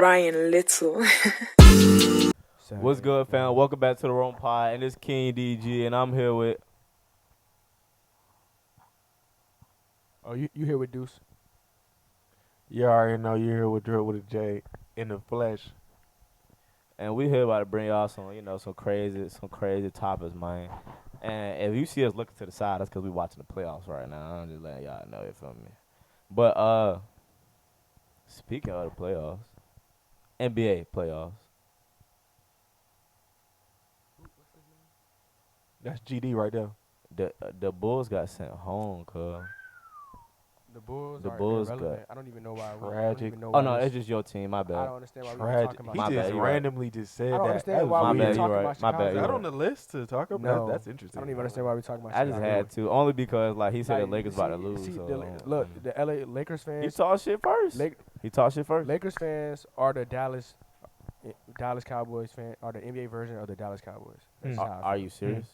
Ryan Little. What's good, fam? Welcome back to the Rome Pod, and it's King DG, and I'm here with. Oh, you here with Deuce? You already know you're here with Drill with a J in the flesh. And we here about to bring y'all some, some crazy topics, man. And if you see us looking to the side, that's because we watching the playoffs right now. I'm just letting y'all know, you feel me? But speaking of the playoffs, NBA playoffs. That's GD right there. The Bulls got sent home, cuz. The Bulls The are Bulls irrelevant. got I don't even know why. tragic. Oh no, it's just your team. My I bad. don't understand why we're Tragic. talking about. He My just bad, you right. randomly just said I don't that. understand That why was My we bad, were you talking right. about My Chicago. bad, Is you that right. on the list to talk about? No. That's interesting. I don't even understand why we're talking about I Chicago. just had to, only because like he said the Like, Lakers about to lose. see, So, look, the LA Lakers he fans. talked shit first. He talked shit first. Lakers fans are the Dallas Cowboys fan, are the NBA version of the Dallas Cowboys. That's how I Are feel. you serious?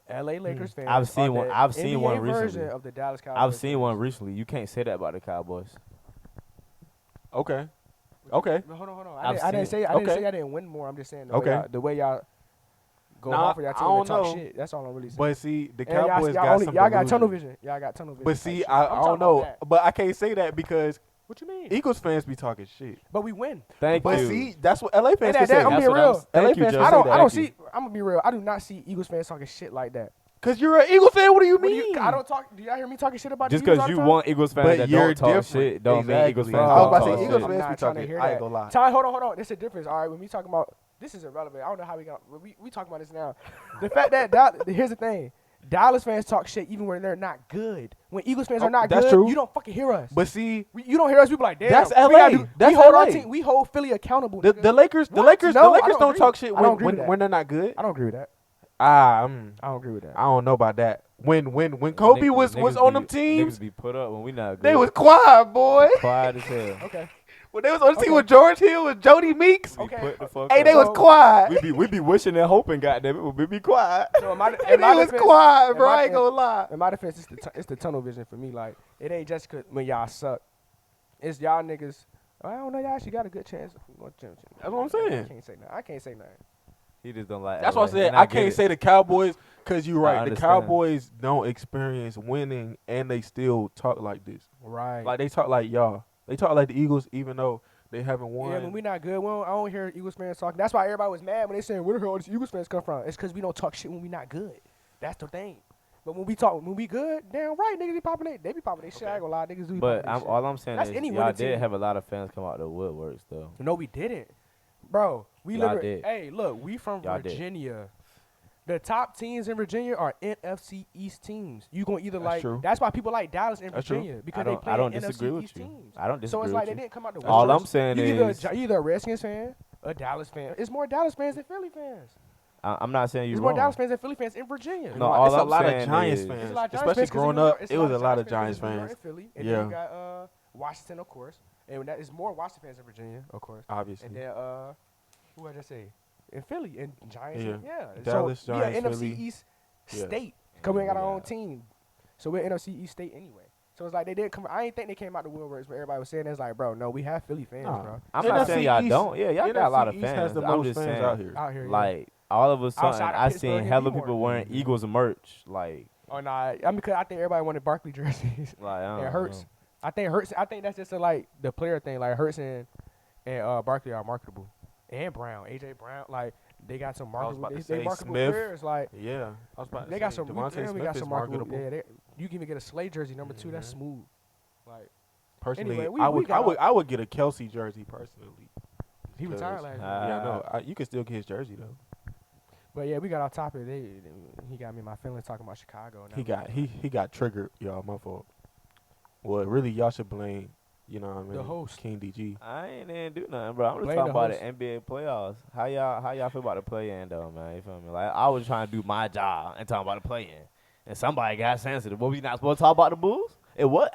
LA Lakers fans. I've seen are one. the I've seen NBA one version recently. of the Dallas Cowboys. I've seen one fans. recently. You can't say that about the Cowboys. Okay. Okay. No, hold on. I've I didn't seen- say I didn't win more. I'm just saying the way y'all go Nah, off of y'all I team don't and talk know. shit. That's all I'm really saying. But see, the And y'all- Cowboys y'all got only- some y'all got tunnel delusion. vision. Y'all got tunnel vision. But type see, shit. I I'm don't talking about know. that. But I can't say that because What you mean? Eagles fans be talking shit. But we win. Thank But you. see, that's what LA fans Hey, can say. I'm That's being what real. I'm- LA Thank you, fans Joe. can I say don't that. see. I'm gonna be real. I do not see Eagles fans talking shit like that. Cause you're an Eagles fan. What do you What do mean? I don't talk. Do y'all hear me talking shit about Just the Eagles because all you the time? want Eagles fans But that you're don't talk different. shit, don't mean Eagles Exactly. fans I don't was about to talk say shit. Eagles I'm fans not be trying to talking. hear that. I ain't gonna lie. Hold on. There's a difference. All right, when we talking about this is irrelevant. I don't know how we got. We talking about this now. The fact that here's the thing. Dallas fans talk shit even when they're not good. When Eagles fans are not that's good, true. you don't fucking hear us. But see, You don't hear us. We be like, damn. That's we LA. gotta do- That's we hold our LA. team. We hold Philly accountable. the nigga. Lakers, What? No, I the Lakers don't agree. talk shit I don't agree with when that. they're not good. I don't agree with that. I I don't agree with that. don't know about that. When Kobe was on them teams, Niggas be put up when we not good. they was quiet, boy. quiet as hell. Okay. When they was on the team Okay. with George Hill with Jody Meeks, We Okay. put the fuck hey, up. they was So- quiet. we be wishing and hoping, goddamn it, we be quiet. So in my, Hey, in my they was defense, quiet, in bro. my- I ain't gonna lie. In my defense, it's the tunnel vision for me. Like, it ain't just 'cause when y'all suck. It's y'all niggas. I don't know. Y'all actually got a good chance. That's what I'm saying. I can't say nothing. He just don't like. That's LA. what I said. And I get can't it. say the Cowboys because you're I right. The understand. Cowboys don't experience winning, and they still talk like this. Right. Like they talk like y'all. They talk like the Eagles, even though they haven't won. Yeah, when we not good, I don't hear Eagles fans talking. That's why everybody was mad when they saying, where the hell all these Eagles fans come from? It's because we don't talk shit when we not good. That's the thing. But when we good, damn right, niggas be popping they be popping their shit. I ain't gonna lie, niggas do be But popping they shit. all I'm saying That's is any y'all winning did team. have a lot of fans come out the woodworks though. No, we didn't. Bro, we Y'all live. did. Hey, look, we from Y'all did. Virginia. The top teams in Virginia are NFC East teams. You gonna either That's like. true. That's why people like Dallas and That's true. Virginia because I they don't. play I don't NFC disagree with East you. teams. I don't So disagree it's like with they you. didn't come out the All woodworks. I'm saying you is, either a Redskins fan, a Dallas fan. It's more Dallas fans than Philly fans. I'm not saying you're It's more wrong. Dallas fans than Philly fans in Virginia. No, it's all a I'm lot of saying Giants is- fans, It's a lot of Giants especially fans 'cause growing New York- up. it's It was a lot of Giants Giants because New York fans, and Philly, and Yeah. then you got Washington, of course, and that is more Washington fans in Virginia, of course, obviously. and then who I just say in Philly and Giants, Yeah. and, yeah. Dallas, so Giants, we are NFC Philly. East Yeah. state. Cause we ain't got our Yeah. own team, so we're NFC East state anyway. So it's like they didn't come. I ain't think they came out the woodworks, but everybody was saying it's like, bro, no, we have Philly fans, Nah. bro. I'm NFC not saying y'all East- don't. Yeah, y'all got a lot of NFC East fans. has the I'm most just fans saying, out here. Out here, yeah. like all of a sudden, Outside of I Pittsburgh seen and hella New people York. wearing Eagles merch. Like, Oh no, I mean, cause I think everybody wanted Barkley jerseys. I don't It hurts. know. I think that's just like the player thing. Like Hurts and Barkley are marketable, and Brown, AJ Brown, like they got some I was marketable. about to They say marketable Smith. players. Like Yeah, I was about to they say got some. Devontae We Smith got is some marketable. marketable. Yeah, you can even get a Slay jersey number 2. That's Mhm. smooth. Like Personally, Anyway, I we would, got I would get a Kelsey jersey personally. he retired last year. Yeah, I know. You can still get his jersey though. But yeah, we got off topic. He got me in my feelings talking about Chicago. Now. He got triggered, y'all. My fault. Well, really, y'all should blame. You know what I mean? The host. King DG. I ain't even do nothing, bro. I'm just Blame talking the about host. the NBA playoffs. How y'all feel about the play-in though, man? You feel me? Like I was trying to do my job and talking about the play-in, and somebody got sensitive. What, we not supposed to talk about the Bulls? It was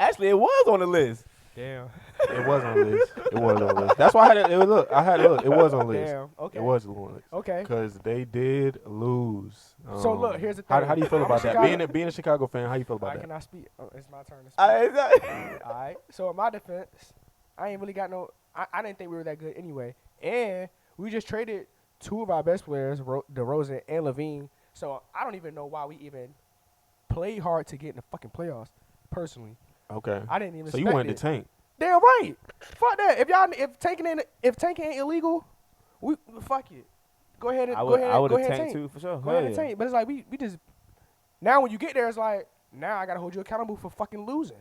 on the list. Damn. It was on the list. It was on the list. That's why I had to look. It was on the list. Damn. Okay. It was on the list. Okay. Because they did lose. So, look, here's the How thing. do you feel I'm a about that? Chicago- Being a Chicago fan, how you feel All about right, that? can I speak? Oh, it's my turn to speak. All I, right. So in my defense, I ain't really got no. I didn't think we were that good anyway. And we just traded 2 of our best players, DeRozan and Levine. So I don't even know why we even played hard to get in the fucking playoffs. Personally, Okay. I didn't even. So you expect wanted it. to tank. Damn right. Fuck that. If tanking ain't illegal, we fuck it. Go ahead and I go would ahead I and would go have ahead and tanked tank. too for sure. Go Hell ahead and yeah. tank. But it's like we just now when you get there, it's like now I gotta hold you accountable for fucking losing.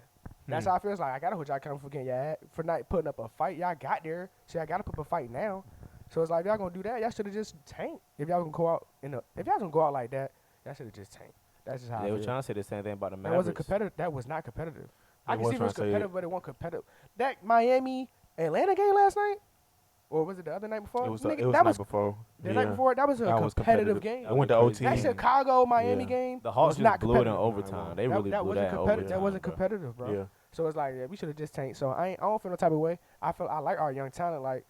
That's how I feel. It's like I gotta hold y'all accountable for getting for not putting up a fight. Y'all got there, so I gotta put up a fight now. So it's like if y'all gonna do that, y'all should have just tanked. If y'all gonna go out if y'all gonna go out like that, y'all should have just tanked. That's just how They I were feel. trying to say the same thing about the That Mavericks. wasn't competitive. That was not competitive. I They can was see if it was trying to say it. competitive, but it wasn't competitive. That Miami Atlanta game last night, or was it the other night before? It was Nigga, it was that night was before. the night before. That was a That was competitive competitive. game. I went to That was a OT. That crazy game. Chicago Miami Yeah. game The Hawks was not just blew it in competitive. overtime. They That- really that blew wasn't that in competitive. overtime. That wasn't bro. competitive, bro. Yeah. So it's like we should have just tanked. So I don't feel no type of way. I like our young talent like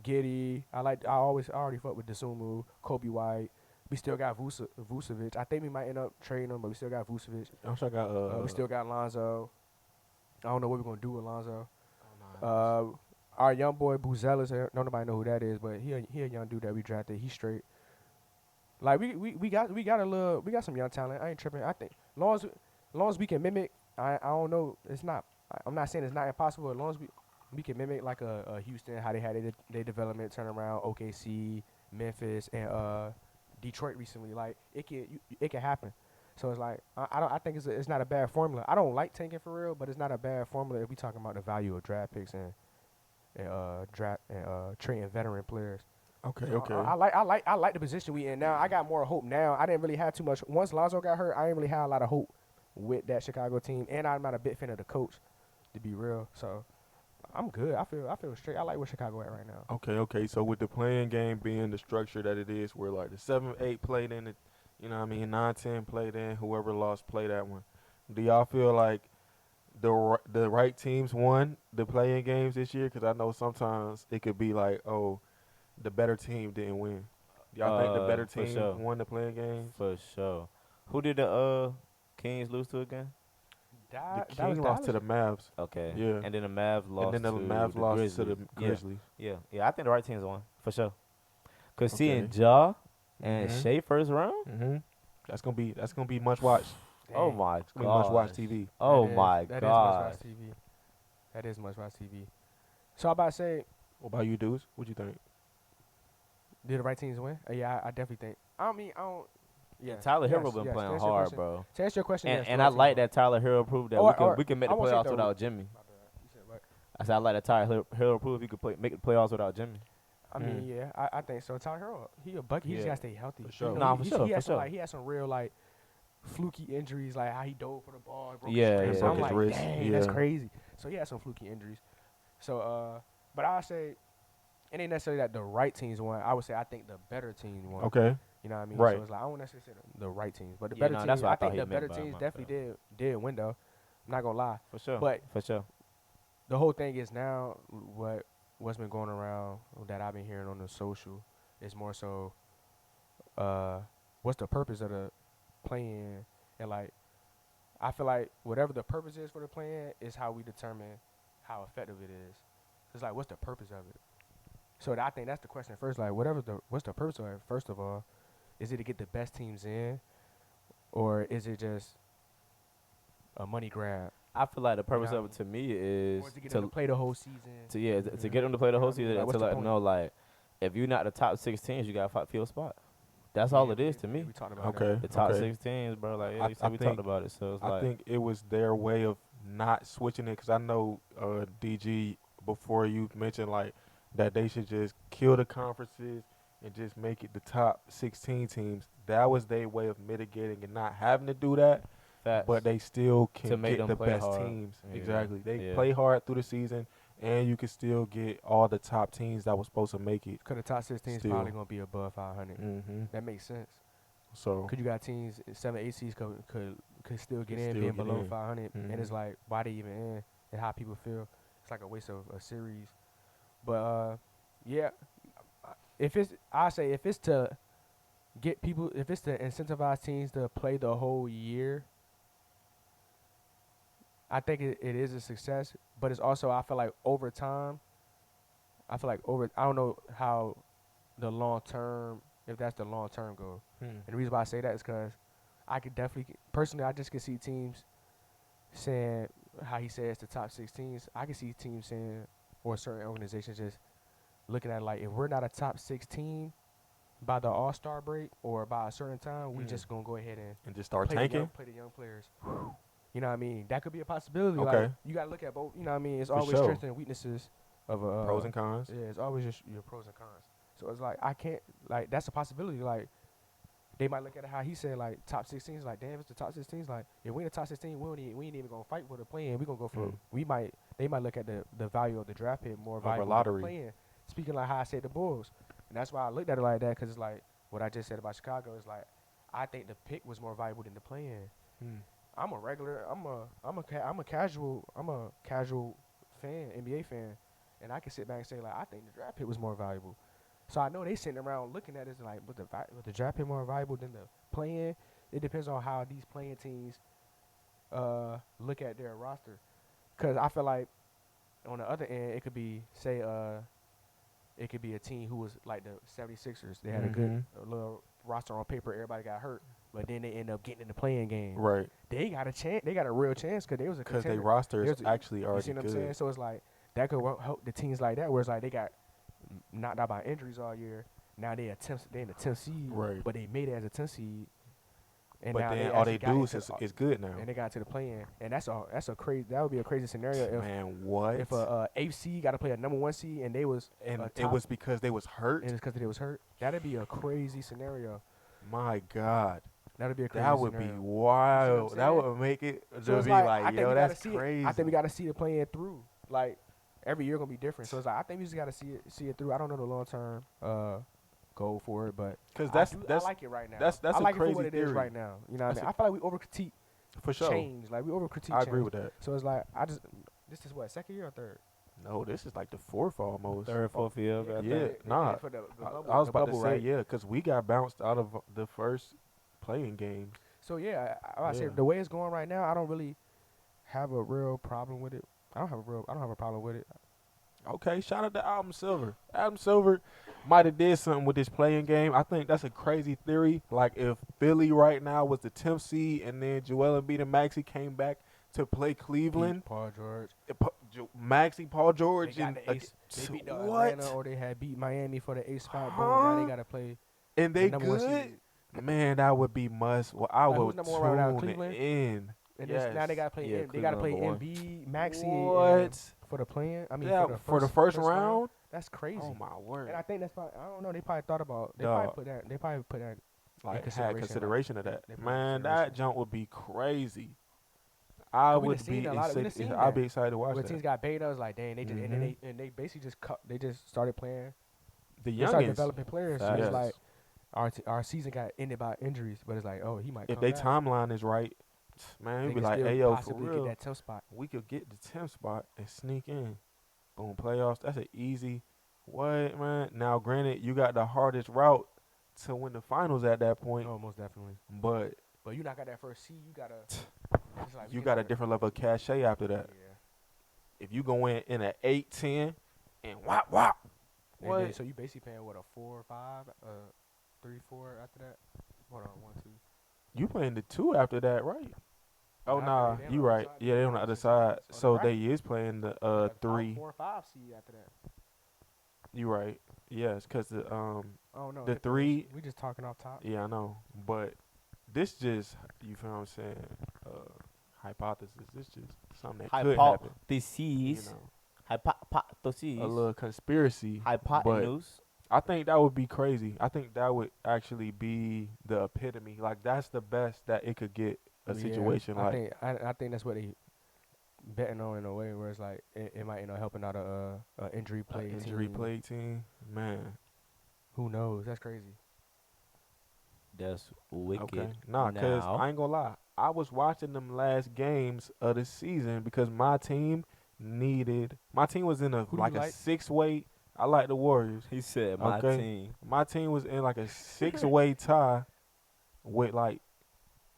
Giddy. I already fuck with Desumu, Kobe White. We still got Vucevic. I think we might end up trading him, but we still got Vucevic. I also got We still got Lonzo. I don't know what we're gonna do with Lonzo. oh, Our young boy Buzelis, don't nobody know who that is, but he a young dude that we drafted. He's straight. Like we got some young talent. I ain't tripping. I think long as we can mimic. I don't know. I'm not saying it's not impossible. As long as we can mimic like a Houston, how they had their development turnaround, OKC, Memphis, and Detroit recently. Like it can happen. So it's like I think it's not a bad formula. I don't like tanking for real, but it's not a bad formula if we talking about the value of draft picks and trading veteran players. okay, So okay. I like the position we in now. I got more hope now. I didn't really have too much. Once Lonzo got hurt, I didn't really have a lot of hope with that Chicago team, and I'm not a big fan of the coach, to be real. So I'm good. I feel straight. I like where Chicago at right now. Okay. So with the playing game being the structure that it is, where like the 7-8 played in it, you know what I mean, 9-10 played in, whoever lost play that one. Do y'all feel like the right teams won the playing games this year? Because I know sometimes it could be like, oh, the better team didn't win. Do y'all think the better For team sure. won the playing games? For sure. Who did the Kings lose to again? The King lost to the Mavs. Okay. Yeah. And then the Mavs lost And then the to Mavs the lost Grizzlies. to the Grizzlies. Yeah. I think the right teams won for sure. Cause Okay. seeing Ja and Mhm. Shea first round. Mm-hmm. That's gonna be much watch. Oh Dang. my It's gonna be much watch god. TV. Oh That is- my that god. is much watch TV. That is much watch TV. So I about to say, What about you, dudes? What you think? did the right teams win? Yeah, I definitely think. I don't. Yeah, Tyler Hero yes, been yes, to playing answer your hard, question- bro. To answer your question, yes, And the I right teams like won. that Tyler Hero proved that we can make I the won't say playoffs the- without Jimmy. My bad. You said what? I said I like that Tyler Hero proved he could make the playoffs without Jimmy. I mean, yeah, I think so. Tyler Hero, he a bucket. He just Yeah, gotta stay healthy. for sure. You know, Nah, he, for he, sure, he for had some, sure. Like he had some real like fluky injuries, like how he dove for the ball, and broke Yeah, his wrist. yeah, I'm yeah. like, Wrist, dang, that's yeah. crazy. So he had some fluky injuries. So, but I say it ain't necessarily that the right teams won. I would say I think the better teams won. Okay. You know what I mean? Right. So it's like I won't necessarily say the right teams, but the Yeah, better nah, teams. that's what I I think thought he the meant better by teams my definitely did win though. I'm not gonna lie. For sure. But for sure. the whole thing is now what's been going around that I've been hearing on the social is more so what's the purpose of the playing, and like I feel like whatever the purpose is for the playing is how we determine how effective it is. It's like what's the purpose of it? So I think that's the question first. Like what's the purpose of it? First of all, is it to get the best teams in, or is it just a money grab? I feel like the purpose know, of it to me is Or to get them to play the whole season? to get them to play the whole You know what I mean? season Like, and what's to the let them point? know like if you're not the top 6 teams, you gotta fight for your spot. That's all it is to me. We talked about that. Okay. The top okay. 6 teams, bro. Like I we talked think- about it, so it's I like think it was their way of not switching it because I know DG before you mentioned like that they should just kill the conferences and just make it the top 16 teams. That was their way of mitigating and not having to do that, facts. but they still can To make get them the play best hard. teams. Yeah, Exactly. They yeah. play hard through the season, and you can still get all the top teams that was supposed to make it. Because the top 16 is Still. probably going to be above 500. Mm-hmm. That makes sense. So Because you got teams, 7, 8 seeds could still get Could in, still being get below in. 500. And it's Mhm. like, why they even in? And how people feel. It's like a waste of a series. But, yeah, if it's to get people, if it's to incentivize teams to play the whole year, I think it is a success, but it's also I feel like over time, I don't know how the long term if that's the long term goal. Hmm. And the reason why I say that is because I could definitely personally I just can see teams saying how he says the top 16s. I can see teams saying or certain organizations just looking at it like if we're not a top 16 by the All Star break or by a certain time, we just gonna go ahead and And just start play tanking. play the young players. You know what I mean? That could be a possibility. Okay. Like you gotta look at both. You know what I mean? It's For always sure. strengths and weaknesses of a Pros and cons. yeah. It's always just your pros and cons. So it's like I can't like that's a possibility. Like they might look at it how he said like top 16s. Like damn, it's the top 16s. Like if we in the top 16, we ain't even gonna fight for the play-in. We gonna go for they might look at the value of the draft pick more Over valuable lottery. than the play-in. Speaking like how I said the Bulls, and that's why I looked at it like that because it's like what I just said about Chicago is like I think the pick was more valuable than the play-in. I'm a casual fan, NBA fan, and I can sit back and say like I think the draft pick was more valuable. So I know they sitting around looking at it like was the draft pick more valuable than the play-in? It depends on how these playing teams look at their roster. Cause I feel like on the other end it could be say it could be a team who was like the 76ers. They had a good little roster on paper. Everybody got hurt, but then they end up getting in the playing game. Right. They got a chance. They got a real chance because they was a Because their contender. roster is There's a- actually You already see what I'm saying? good. So it's like that could help the teams like that, where it's like they got knocked out by injuries all year. Now they in the 10th seed, Right. but they made it as a 10th seed. And But now then they all actually they got do into is good now. and they got to the play-in, and that's a crazy. That would be a crazy scenario if Man, what? if a 8th seed got to play a number 1 seed and they was and a it top- was because they was hurt. and it's because they was hurt. That'd be a crazy scenario. My God, That'd be a crazy that would scenario. be wild. saying? That would make it So to it's be like, like, I think yo, we gotta that's see it. crazy. I think we got to see the play-in through. Like every year gonna be different. So it's like I think we just got to see it through. I don't know the long-term goal for it, but Because I like it right now. that's I a like it crazy for what it theory. is right now. You know what I That's mean? I feel like we over-critique for sure. change. Like we over-critique I change. agree with that. So it's like this is what, second year or third? No, this is like the fourth almost. Third, fourth year. Yeah, I Yeah, think. nah. For the bubble, I was the about bubble, to say right? yeah, because we got bounced out of the first playing game. So yeah, I Yeah. said the way it's going right now, I don't really have a real problem with it. I don't have a problem with it. Okay, shout out to Adam Silver. Adam Silver might have did something with this playing game. I think that's a crazy theory. Like if Philly right now was the 10th seed and then Joel Embiid and Maxey came back to play Cleveland, Paul George. Maxey, Paul George, They got and the ace. They beat the what? Atlanta, or they had beat Miami for the 8th spot. Boom. Huh? Now they gotta play. And they the number 1 good. seed. Man, that would be must. Well, I Like, who's would number 1 right now? tune Cleveland? in. And Yes. now they gotta play. Yeah, They gotta play Cleveland Embiid, Maxey, What? for the play-in. I mean, Yeah, for the first round. That's crazy. Oh my word! And I think that's probably. I don't know. They probably thought about. They Dog. probably put that. Like consideration, had consideration like, of that. they put Man, consideration. that jump would be crazy. I We done would seen be a lot of- we done excited. seen I'd that. be excited to watch When that. teams got beta, I was like, dang, they just and they basically just they just started playing. The They started youngest. developing players. So Facts. it's like our season got ended by injuries, but it's like, oh, he might. If come they back. timeline is right, man, They it'd be can like, still hey yo, for possibly real, get that 10th spot. we could get the 10th spot and sneak in. Boom, playoffs. That's an easy. What, man? Now, granted, you got the hardest route to win the finals at that point, Oh, most definitely. but But you not got that first seed. You gotta. It's like, you got a different level of cachet after that. Yeah. If you go in at 8-10 and whop whop, And what? then, so you basically paying what, a 4 or 5, 3, 4 after that. Hold on, 1, 2. You playing the 2 after that, right? Oh Nah, nah, they on you the other right. side. Yeah, they on the other side. So they is playing the 3. 4 or 5 seed after that. You right. Yes, cause the Oh no. The 3. We just talking off top. Yeah, I know. But this just, you feel what I'm saying? Hypothesis. This just something that could happen. You Hypotheses. know, Hypotheses. a little conspiracy. Hypotenuse. I think that would be crazy. I think that would actually be the epitome. Like that's the best that it could get a Yeah, situation like. I think that's what they betting on in a way where it's like it might helping out a injury play Injury team. play team, man. Who knows? That's crazy. That's wicked. Okay, nah, cause Now. I ain't gonna lie. I was watching them last games of the season because my team was in a Who do like you a like? 6-way. I like the Warriors. He said my Okay. team. My team was in like a 6-way tie with like,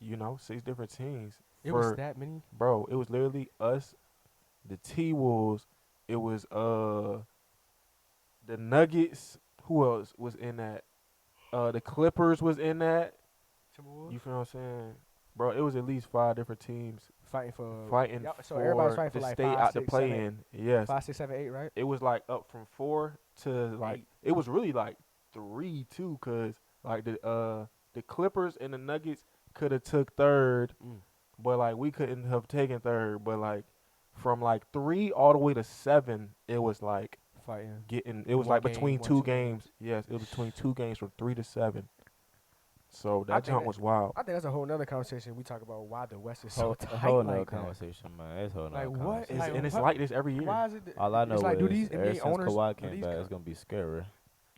6 different teams. It was that many. bro. It was literally us, the T Wolves. It was the Nuggets. Who else was in that? The Clippers was in that. Timberwolves You feel what I'm saying, bro? It was at least 5 different teams fighting for. fighting Yep, so everybody's for fighting for to like stay 5, out the 6, 7, 8. play in. Yes, 5, 6, 7, 8, right? it was like up from 4 to like 8. it was really like 3 too, cause like the Clippers and the Nuggets could have took third, Mm. but like we couldn't have taken third. But like from like 3 all the way to 7, it was like Fighting. getting. It was One like game, between 1, 2 2 games. games. Yes, it was between 2 games from 3 to 7. So I that think jump was wild. I think that's a whole nother conversation. We talk about why the West is so Whole, tight a whole nother like that. conversation, man. It's a whole Like nother what? conversation. Like It's what? like this every year. Why is it? All I It's know like, do is these ever NBA since owners, Kawhi do came these, back, it's gonna be scary.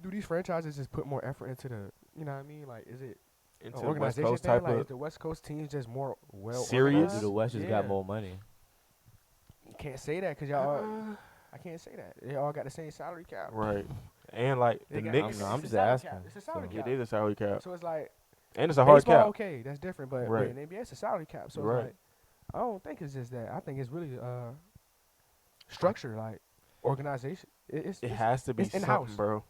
do these franchises just put more effort into the, you know what I mean? Like, is it an Into West organization Coast thing? type Like, of is the West Coast teams just more well Serious? Or organized? do the West just got more money? Can't say that because y'all. I can't say that. They all got the same salary cap. right. And like They the got- Knicks, I'm it's a just salary asking. cap. It's a salary So- cap. it is a salary cap, So it's like and it's a hard baseball, cap. okay, that's different. But Right. in NBA, it's a salary cap. So Right. it's like I don't think it's just that. I think it's really structure, like organization. It has to be it's something, in-house. bro.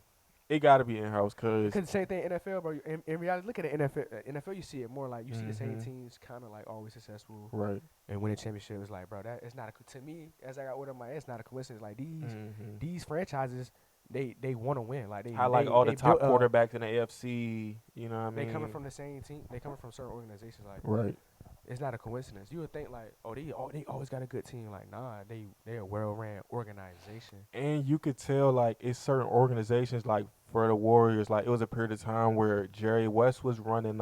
It got to be in house, cause Because the same thing in NFL, bro. In reality, look at the NFL. NFL, you see it more like you see the same Mhm. teams kind of like always successful right. and winning championship. It's like, bro, that it's not to me as I got older. It's not a coincidence. Like Mhm. these franchises, they want to win. Like How like all the they top built, quarterbacks in the AFC, you know what I mean? they coming from the same team. They coming from certain organizations. Like right. it's not a coincidence. You would think like, oh, they always got a good team. Like nah, they a well ran organization. And you could tell like it's certain organizations like for the Warriors, like it was a period of time where Jerry West was running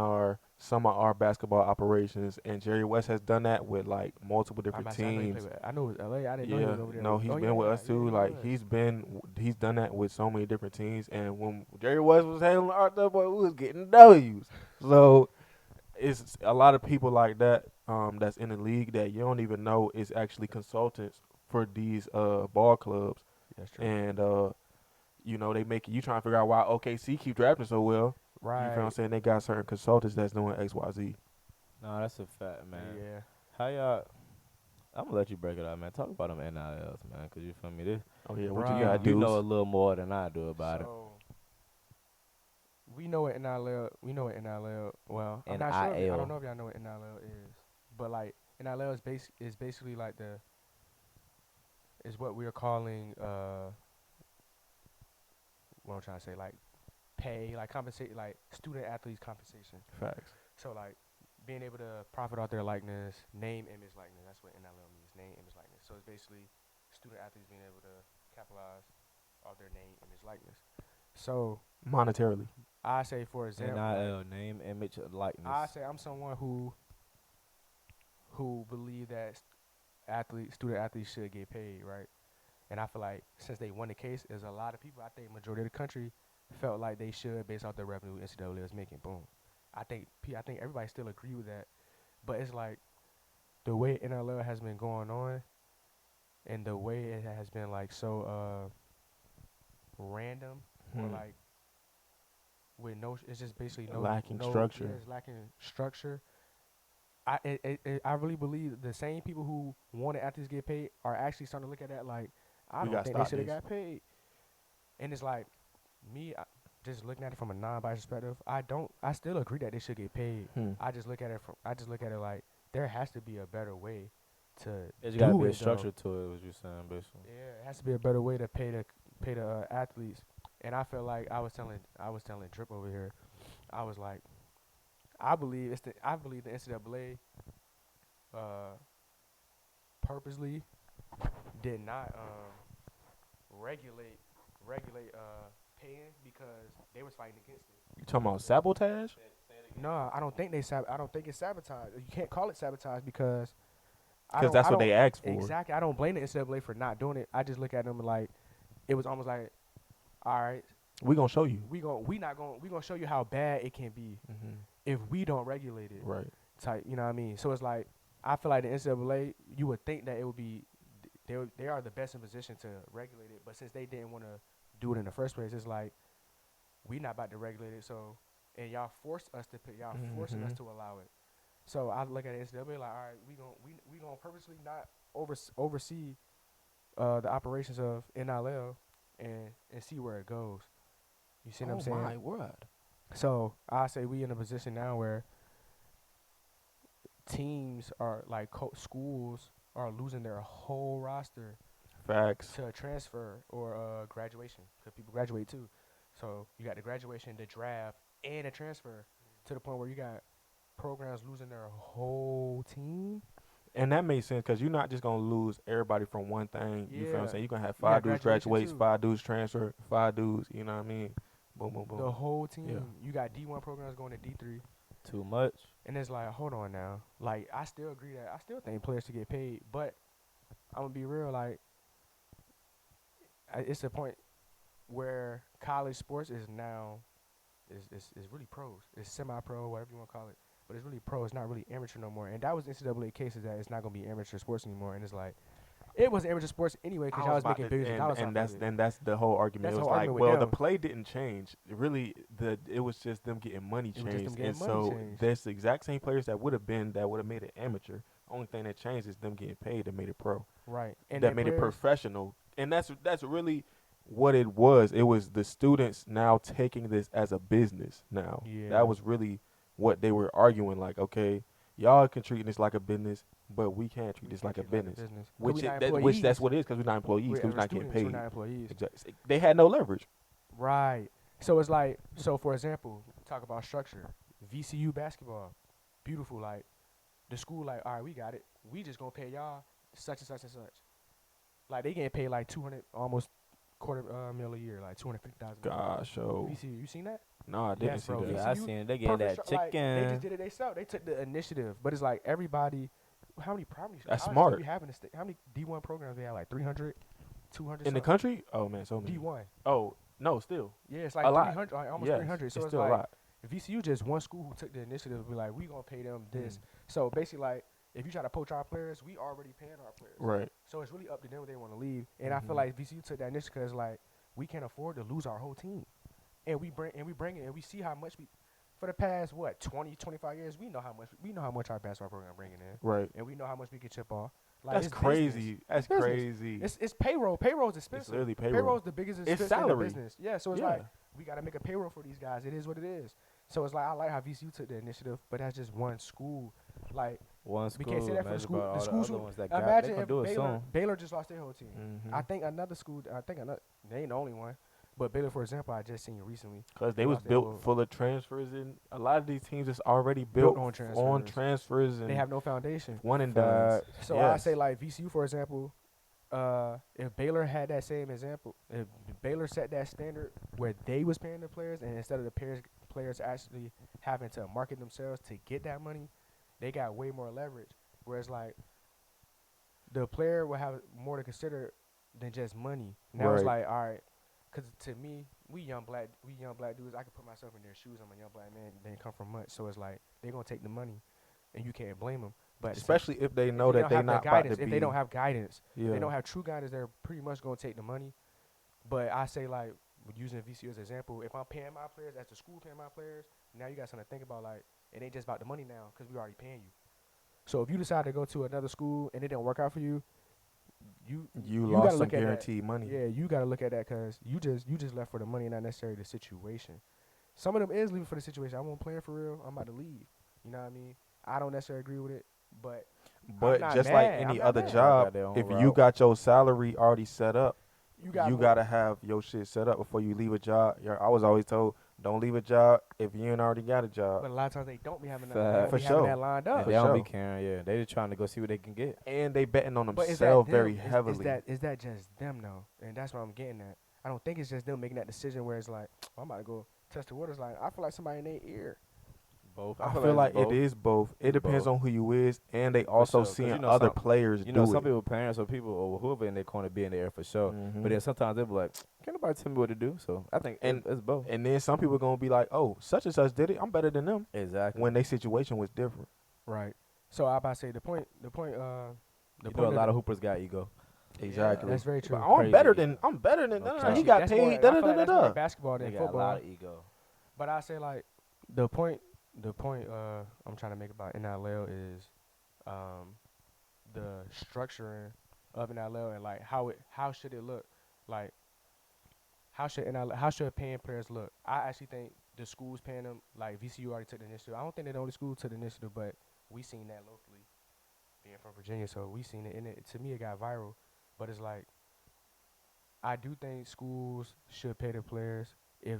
some of our basketball operations, and Jerry West has done that with like multiple different teams. I know it was LA. I didn't know he Yeah, was over there. no, he's Oh, been with us too. Like he's done that with so many different teams. And when Jerry West was handling our stuff, boy, we was getting W's. So it's a lot of people like that that's in the league that you don't even know is actually consultants for these ball clubs. That's true. And you know they make you trying to figure out why OKC keep drafting so well. Right. You feel what I'm saying? They got certain consultants that's doing X, Y, Z. No, that's a fact, man. Yeah. How y'all? I'm gonna let you break it out, man. Talk about them NILs, man, cause you feel me. This Oh yeah, what Bruh. you got, you dudes? know a little more than I do about it. So we know what NIL. We know what NIL. Well, I'm not sure. I NIL. don't know if y'all know what NIL is, but like NIL is basically like is what we are calling what I'm trying to say, like pay, like compensate, like student athletes compensation. Facts. So like being able to profit off their likeness, name, image, likeness. That's what NIL means, name, image, likeness. So it's basically student athletes being able to capitalize off their name, image, likeness. So Monetarily. I say, for example, NIL, name, image, likeness. I say I'm someone who believe that student athletes should get paid, right? And I feel like since they won the case, there's a lot of people. I think majority of the country felt like they should based off the revenue NCAA was making. Boom. I think everybody still agree with that, but it's like the way NLL has been going on, and the way it has been like so random or like with it's just basically Lacking structure. Yeah, it's lacking structure. I really believe the same people who wanted athletes to get paid are actually starting to look at that like I We don't gotta think they stop should have this. got paid. And it's like just looking at it from a non-biased perspective. I still agree that they should get paid. I just look at it like there has to be a better way to There's do gotta be a it, structure to it. What you saying, basically? Yeah, it has to be a better way to pay the athletes. And I feel like I was telling Drip over here, I was like, I believe the NCAA purposely did not regulate paying because they was fighting against it. You talking about sabotage? No, I don't think it's sabotage. You can't call it sabotage because That's what they asked for. Exactly. I don't blame the NCAA for not doing it. I just look at them like it was almost like, all right, We gonna show you. we gonna show you how bad it can be if we don't regulate it. Right. Type, you know what I mean? So it's like I feel like the NCAA, you would think that it would be they are the best in position to regulate it, but since they didn't want to do it in the first place, it's like we not about to regulate it. So and y'all forced us to pay, y'all forcing us to allow it. So I look at it, NCAA like, all right, we gonna purposely not oversee the operations of N.I.L. and see where it goes. You see what I'm Oh saying? my word. So I say we in a position now where teams are like schools are losing their whole roster Facts. to a transfer or graduation because people graduate too. So you got the graduation, the draft, and a transfer to the point where you got programs losing their whole team. And that makes sense because you're not just gonna lose everybody from one thing. You feel what I'm Yeah, saying? You're gonna have you got 5 dudes graduation graduates, too. 5 dudes transfer, 5 dudes. You know what I mean? Boom, boom, boom. The whole team. Yeah. You got D1 programs going to D3. Too much. And it's like, hold on now. Like, I still agree that I still think players should get paid, but I'm gonna be real. Like, it's a point where college sports is now is really pros. It's semi-pro, whatever you want to call it, but it's really pro. It's not really amateur no more. And that was NCAA cases that it's not gonna be amateur sports anymore. And it's like, it was amateur sports anyway because y'all was making billions of dollars off of it. And that's the whole argument. That's It the was whole like, argument with well, the them. play didn't change. Really, it was just them getting money It was just them changed. getting And money so changed. that's the exact same players that would have made it amateur. Only thing that changed is them getting paid that made it pro. Right. And That then made it players- professional. And that's really what it was. It was the students now taking this as a business now. Yeah. That was really what they were arguing. Like, okay, y'all can treat this like a business, but we can't treat this can't like a treat it business. 'Cause we not Which that's employees. what it is because we're not employees, because we're not getting students, we're paid. not employees. Exactly. They had no leverage. Right. So it's like, so for example, talk about structure. VCU basketball, beautiful. Like, the school, like, all right, we got it. We just gonna pay y'all such and such and such. Like, they getting paid like 200, almost quarter mil a year, like 250,000. Gosh, oh. VCU, you seen that? No, I didn't Yes, see bro. that. Yeah, I VCU, seen it. They getting that perfect like, they chicken. just did it themselves. They took the initiative, but it's like everybody. How many primary? That's colleges smart. do we have in the state? How many D1 programs we have? Like 300, 200. In the country? Oh, man, so many. D1. Oh, no, still. Yeah, it's like A lot. 300, like almost Yes, 300. So it's it's still like a lot. VCU just one school who took the initiative to be like, we gonna pay them this. Mm. So basically, like, if you try to poach our players, we already paying our players. Right. So it's really up to them if they want to leave. And I feel Mhm. like VCU took that initiative because like we can't afford to lose our whole team, and we bring it, and we see how much we for the past 20, 25 years we know how much our basketball program bringing in, Right. and we know how much we can chip off. Like, That's it's crazy. business. That's Business. crazy. It's payroll. Payroll's expensive. It's literally payroll. Payroll's the biggest It's expense in the salary. business. Yeah, so it's like we got to make a payroll for these guys. It is what it is. So it's like I like how VCU took the initiative, but that's just one school. Like, One we school. can't say that for the imagine school. about The all schools the other who ones that got. They imagine gonna if do it soon. Baylor just lost their whole team. Mhm. I think another school. They ain't the only one, but Baylor, for example, I just seen recently. Because they They was lost their built whole- full of transfers, and a lot of these teams is already built on on transfers and They have no foundation. one and done. So I say like VCU, for example, if Baylor had that same example, if Baylor set that standard where they was paying the players, and instead of the players actually having to market themselves to get that money, they got way more leverage. Whereas like the player will have more to consider than just money. Now it's Right. like, all right, because to me, we young black dudes, I can put myself in their shoes. I'm a young black man, they didn't come from much, so it's like they gonna take the money, and you can't blame them. But Especially if they know if that don't they're have the not about guidance, to if be. they don't have guidance, Yeah. they don't have true guidance, they're pretty much gonna take the money. But I say like using VCU as an example, if I'm paying my players as the school paying my players, now you got something to think about. Like, it ain't just about the money now because we already paying you. So if you decide to go to another school and it didn't work out for you, you You gotta lost some look at that. guaranteed money. Yeah, you gotta look at that because you just left for the money and not necessarily the situation. Some of them is leaving for the situation. I won't play for real. I'm about to leave. You know what I mean? I don't necessarily agree with it, but But not just like mad. any I'm not other mad. job, Got their own if you route. got your salary already set up, you got you more- gotta have your shit set up before you leave a job. I was always told, don't leave a job if you ain't already got a job. But a lot of times they don't be having Fact. that, For having sure. that lined And up. they don't be sure. caring. Yeah, they just trying to go see what they can get. And they betting on But is that themselves them? very Is- heavily. Is that just them though? And that's what I'm getting at. I don't think it's just them making that decision where it's like, I'm about to go test the waters. Like, I feel like somebody in their ear. Both. I feel like it is both. It It's depends both. on who you is, and they also sure, 'cause seeing you know other some- players You do know, some it. people, parents or people, or whoever in their corner be in the air for sure. Mhm. But then sometimes they be like, can't nobody tell me what to do. So I think And- it's both. And then some people gonna be like, "Oh, such and such did it. I'm better than them." Exactly. When their situation was different. Right. So I about to say the point. you point know, a lot of hoopers got ego. Exactly. That's very true. But I'm Crazy. better than. Okay. He got That's paid. more, I feel like that's more Da-da-da-da-da. basketball They than got a football. lot of ego. But I say like the point the point I'm trying to make about NIL is um, the structuring of NIL and like how should it look, like how should paying players look. I actually think the schools paying them, like VCU already took the initiative. I don't think they're the only school took the initiative, but we seen that locally being from Virginia, so we seen it, and to me it got viral. But it's like I do think schools should pay their players if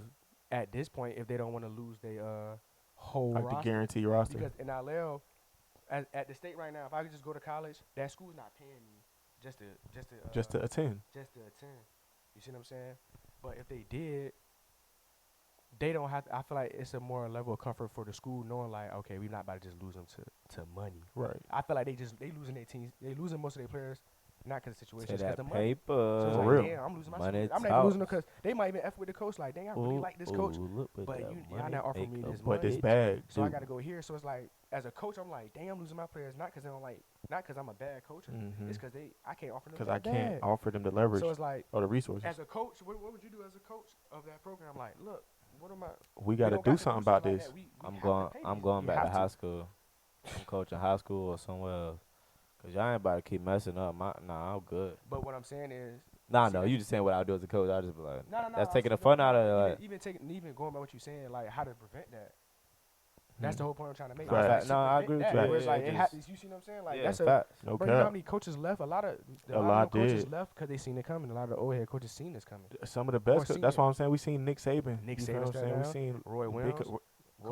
at this point if they don't want to lose their whole Like the roster, guarantee roster. because NIL at the state right now, if I could just go to college, that school's not paying me just to Just to attend. just to attend. You see what I'm saying? But if they did, they don't have to. I feel like it's a more level of comfort for the school knowing like, okay, we're not about to just lose them to money. Right. I feel like they losing their teams. They losing most of their players, not because of the situation, Say it's because that the money. paper. So it's For like, real. damn, I'm losing my Money students. I'm not even losing them talks. because they might even F with the coach. Like, dang, I really like this coach, but y'all not offering me this But money. this bag, So I dude. got to go here. So it's like, as a coach, I'm like, dang, I'm losing my players, not because they don't like, not because I'm a bad coach. Mhm. It's because I can't offer them Because that I can't bag. offer them the leverage So it's like, or the resources. as a coach, what would you do as a coach of that program? Like, look, what am I? We got to don't do got something shit about like this. that. We I'm have going. to pay I'm these- going we back to have high school. I'm coaching high school or somewhere else. Cause y'all ain't about to keep messing up. Nah, I'm good. But what I'm saying is, Nah, see, no, that's- you just saying what I do as a coach. I just be like, no, that's I'm taking the saying, fun no, out of it. even, Like, even going by what you're saying, like how to prevent that. That's the Mhm. whole point I'm trying to make. Right. Like, No, I to agree with prevent you. that, where it's Yeah, like it it just- happens. You see what I'm saying? Like yeah, that's a. facts. No Bro, you know how cap. many coaches left? A lot of A lot coaches did. left because they seen it coming. A lot of the old head coaches seen this coming. Some of the Or best. seen That's it. why I'm saying we seen Nick Saban. Nick You feel Saban what I'm step saying? We down, seen Roy big Williams, Roy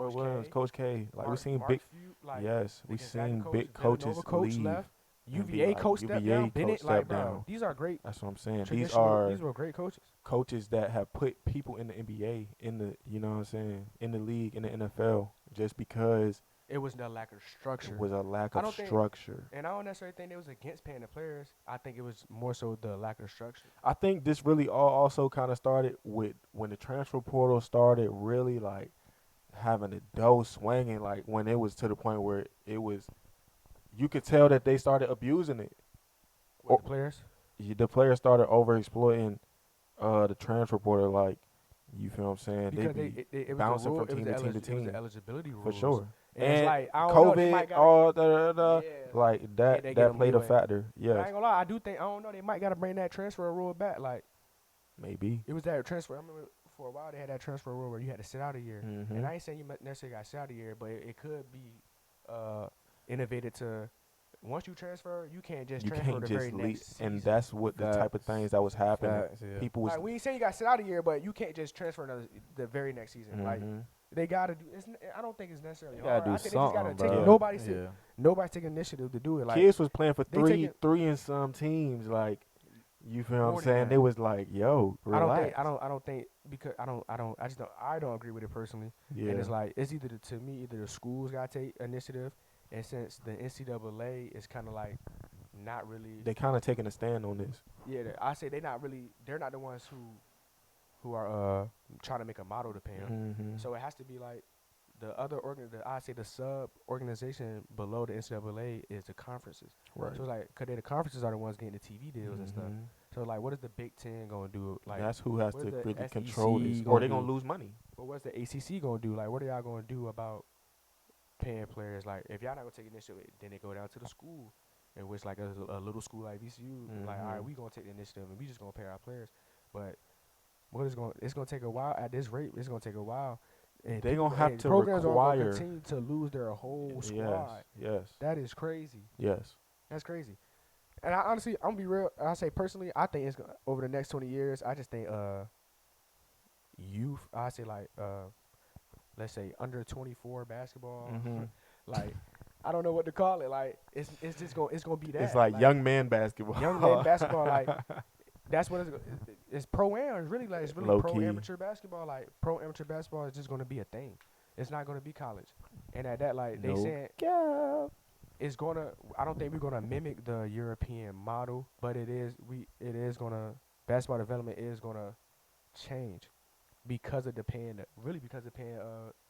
Coach Williams, K, Coach K. Like we Mark, seen Mark big. Few, like Yes, the we Gonzaga seen coach, big coaches Villanova coach leave. left. and be UVA like, coach stepped UVA down. Bennett, coach like stepped bro, down. these are great. That's what I'm saying. These These were great coaches. coaches that have put people in the NBA, in the, you know what I'm saying, in the league, in the NFL, just because It was the lack of structure. it was a lack I of don't think- structure. And I don't necessarily think it was against paying the players. I think it was more so the lack of structure. I think this really all also kind of started with when the transfer portal started really like having the dough swinging, like when it was to the point where it was, you could tell that they started abusing it. With Oh. the players. The players started over exploiting the transfer portal, like, you feel what I'm saying? Because They be it was bouncing the rule, from it was team to the team to it was team. the eligibility rules. For sure. And, And it's like I don't know, they might COVID, gotta, all the yeah. like that they get that them played a leeway. factor. But I Yes, ain't gonna lie, I do think I don't know, they might gotta bring that transfer rule back. Like maybe. it was that transfer. I remember for a while they had that transfer rule where you had to sit out a year. Mhm. And I ain't saying you necessarily got to sit out a year, but it could be innovated to once you transfer, you can't just You transfer can't the just very leave, next season. and that's what the type of things that was happening. Facts, yeah. People was Like we ain't saying you got to sit out a year, but you can't just transfer the very next season. Like mhm. they gotta do. I don't think it's necessarily You hard. gotta do I think they just gotta something, take bro. it. Nobody's taking initiative to do it. Like Kids was playing for they three taking- and some teams. Like, you feel what I'm More than saying? that. They was like, yo, relax. I don't think because I don't agree with it personally. Yeah. And it's like it's either to me either the schools gotta take initiative, and since the NCAA is kind of like not really They kind of taking a stand on this. I say they're not the ones who are trying to make a model to pay them. Mhm. So it has to be like the other I say the sub organization below the NCAA is the conferences. Right. So it's like, cause the conferences are the ones getting the TV deals and stuff. Mhm. So like, what is the Big Ten gonna do? Like, That's who has what to is the really SEC control this, or gonna they're gonna do? lose money. but what's the ACC gonna do? Like, what are y'all gonna do about paying players? Like, if y'all not gonna take initiative, then they go down to the school, in which like a little school like VCU, like, all right, Mhm. we gonna take the initiative and we just gonna pay our players. But it's gonna take a while at this rate. It's gonna take a while. And They gonna have and to programs are require- gonna continue to lose their whole squad. Yes. That is crazy. Yes. That's crazy. And I honestly, I'm gonna be real. I say personally, I think it's gonna, over the next 20 years. I just think youth. I say like let's say under 24 basketball. Mhm. Like I don't know what to call it. Like it's gonna be that. It's like young man basketball. young man basketball. Like that's what it's pro am. It's really like it's really Low pro key. amateur basketball. Like pro amateur basketball is just gonna be a thing. It's not gonna be college. And at that, like they Nope. saying it's gonna. I don't think we're gonna mimic the European model, but it is gonna. Basketball development is gonna change because of the paying. Because of paying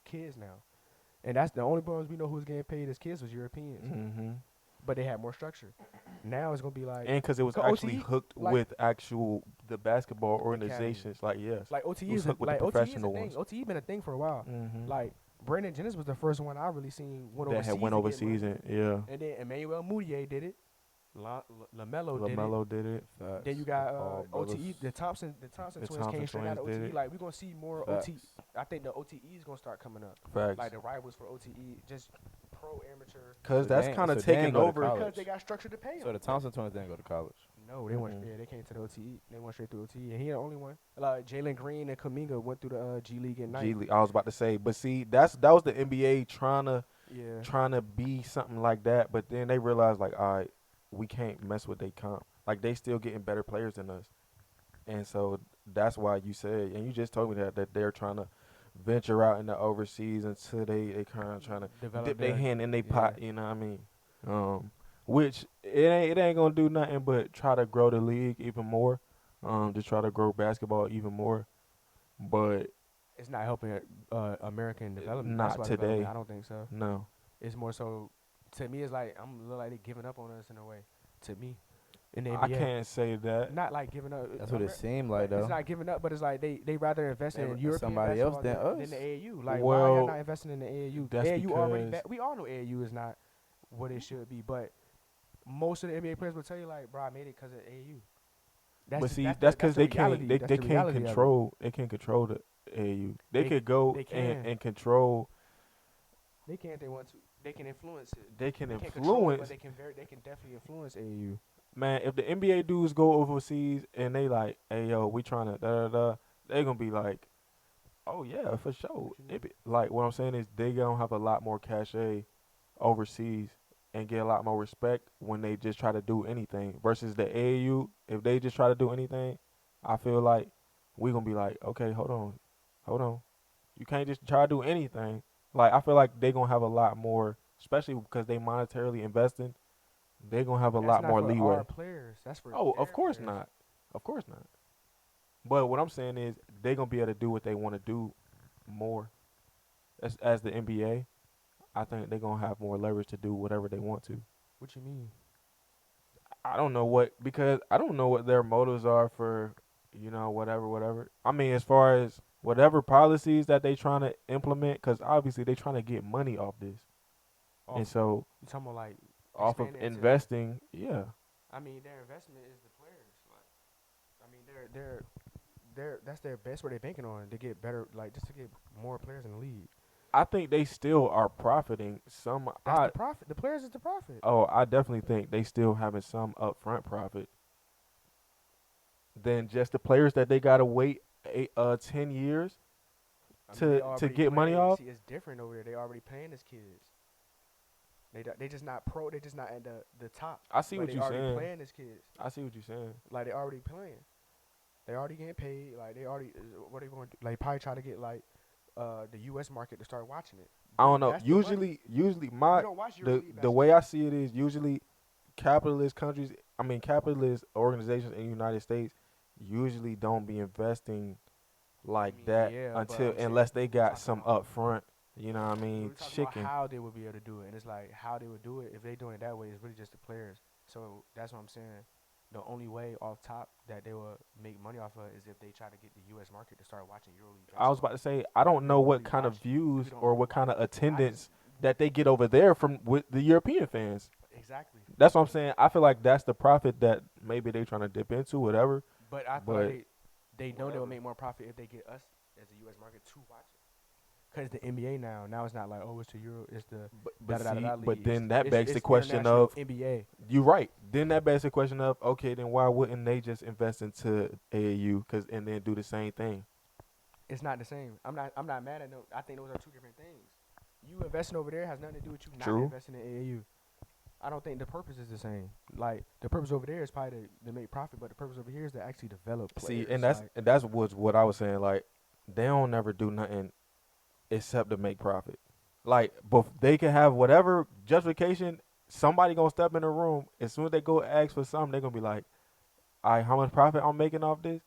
kids now, and that's the only ones we know who's getting paid as kids was Europeans, Mm-hmm. but they had more structure. Now it's gonna be like And because it was Cause actually OTE, hooked like- with the basketball organizations. Like, yes. OTE was is hooked with the OTE is a professional thing. ones. OTE been a thing for a while. Mm-hmm. Like, Brandon Jennings was the first one I really seen went that had overseas went to get overseas money. yeah. And then Emmanuel Mudiay did it. LaMelo did it. LaMelo did it. Facts. Then you got All brothers. OTE. The Thompson The twins Thompson came straight out twins of did OTE. it. Like we're gonna see more Facts. OT. I think the OTE is gonna start coming up. Facts. Like the rivals for OTE, just pro amateur. Cause So that's they- kind of so they taking ain't go to over. college. Because they got structure to pay So them. the Thompson twins didn't go to college. No, they went. Mm-mm. Yeah, they came to the OTE. They went straight through OTE, and he the only one. Like Jalen Green and Kaminga went through the G League at night. G League. I was about to say, but see, that was the NBA trying Yeah. to be something like that, but then they realized like, all right, we can't mess with they comp. Like they still getting better players than us, and so that's why you said, and you just told me that they're trying to venture out in the overseas until they kind of trying to Develop dip their hand in their yeah. pot. You know what I mean? Which it ain't gonna do nothing but try to grow the league even more, to try to grow basketball even more, but It's not helping American development. Not basketball today. development. I don't think so. no. It's more so to me. It's like I'm look like they giving up on us in a way. To me, in the NBA, I can't say that. not like giving up. That's what it seemed like, though. It's not giving up, but it's like they rather invest They in were- European somebody else basketball than than us. the AAU. Like why Well, y'all not investing in the AAU? that's AAU already. because- We all know AAU is not what it should be, but most of the NBA players will tell you like, bro, I made it because of AAU. But see, the- that's because the they can't reality. they That's they the can't reality of it. control the AAU. They They- could go they can. and control. They can if they want to. They can influence it. They can They can't control it, influence. but they can definitely influence AAU. Man, if the NBA dudes go overseas and they like, hey yo, we trying to da da da, they gonna be like, oh yeah, for sure. What you mean? Like what I'm saying is they gonna have a lot more cachet overseas and get a lot more respect when they just try to do anything versus the AAU. If they just try to do anything, I feel like we gonna be like, okay, hold on, you can't just try to do anything. Like I feel like they gonna have a lot more, especially because they monetarily investing. They gonna have a That's lot not more for leeway. Our players. That's for Oh, their of course players. not. Of course not. But what I'm saying is they gonna be able to do what they want to do more. As the NBA, I think they gonna have more leverage to do whatever they want to. What you mean? I don't know what their motives are for, whatever. I mean, as far as whatever policies that they trying to implement, because obviously they trying to get money off this, and Off- so You talking about like off of expanding into- investing, yeah. I mean, their investment is the players. Like, I mean, that's their best where they're banking on to get better, like just to get more players in the league. I think they still are profiting some. That's the profit. The players is the profit. I definitely think they still having some upfront profit than just the players that they gotta wait 10 years. I mean, to they already get money playing- off? See, it's different over there. They already paying as kids. They just not pro. They just not at the top. I see but what they you're already saying. playing as kids. I see what you're saying. Like they already playing. They already getting paid. Like they already. What they going to do? Like probably try to get like the U.S. market to start watching it. I don't know. That's the money. Usually You my don't watch the EuroLeague the way I see it is usually capitalist countries. I mean capitalist organizations in the United States usually don't be investing like I mean, that yeah, but until I'm saying unless they we're got talking some about- upfront. You know what I We're mean? talking about Chicken. how they would be able to do it, and it's like how they would do it if they doing it that way is really just the players. So that's what I'm saying. The only way off top that they will make money off of is if they try to get the U.S. market to start watching EuroLeague. I was about to say I don't know what really kind of watch- views we don't or really what kind of watch- attendance that they get over there from with the European fans. Exactly. That's what I'm saying. I feel like that's the profit that maybe they trying to dip into, whatever. But I feel But like they know they'll whatever. make more profit if they get us as the U.S. market to watch it. Because the NBA now it's not like, oh, it's the Euro, it's the But, da-da-da-da but league. then It's- that begs the it's question international of, NBA. you're right. Then that begs the question of, okay, then why wouldn't they just invest into AAU and then do the same thing? It's not the same. I'm not mad at them. I think those are two different things. You investing over there has nothing to do with you not True. investing in AAU. I don't think the purpose is the same. Like the purpose over there is probably to make profit, but the purpose over here is to actually develop players. See, and like, that's what I was saying. Like, they don't never do nothing except to make profit. Like, but they can have whatever justification. Somebody gonna step in the room as soon as they go ask for something. They gonna be like, "All right, how much profit I'm making off this?"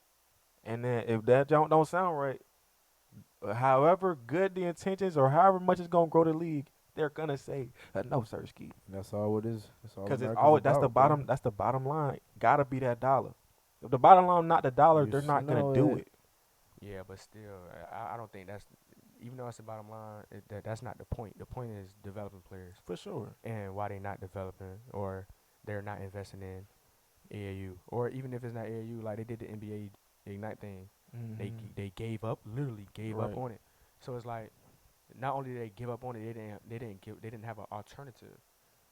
And then if that don't sound right, however good the intentions or however much it's gonna grow the league, they're gonna say, "No, sir, ski," That's all it is. That's all. because it's America's all that's the about, bro. bottom. That's the bottom line. Gotta be that dollar. If the bottom line not the dollar, You they're not gonna know do it. it. yeah, but still, I don't think that's even though it's the bottom line, that's not the point. The point is developing players For sure. and why they not developing or they're not investing in AAU or even if it's not AAU, like they did the NBA Ignite thing. Mm-hmm. They gave up, literally gave up Right. on it. So it's like not only did they give up on it, they didn't have an alternative.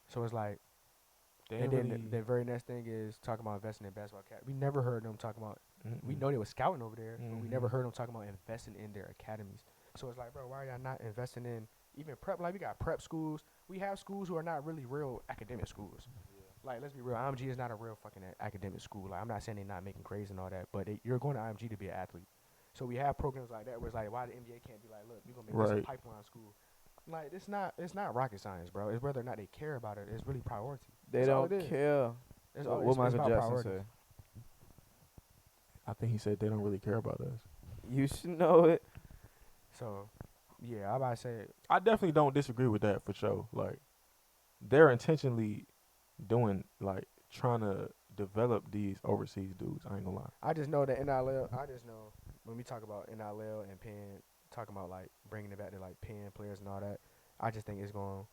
So it's like, They and ain't then really. the very next thing is talking about investing in basketball cat. We never heard them talking about. We know they were scouting over there, but we never Mhm. heard them talking about investing in their academies. So it's like, bro, why are y'all not investing in even prep? Like we got prep schools. We have schools who are not really real academic schools. Like let's be real, IMG is not a real fucking academic school. Like I'm not saying they're not making grades and all that, but you're going to IMG to be an athlete. So we have programs like that where it's like, why the NBA can't be like, look, we're gonna make this a Right. pipeline school. Like it's not rocket science, bro. It's whether or not they care about it. It's really priority. They That's all don't it is. care. It's What, all, what it's Michael about Jackson priorities. say? I think he said they don't really care about us. You should know it. So, yeah, I about to say I definitely don't disagree with that for sure. Like, they're intentionally doing like trying to develop these overseas dudes. I ain't gonna lie. I just know that NIL. I just know when we talk about NIL and Penn, talking about like bringing it back to like Penn players and all that. I just think it's going.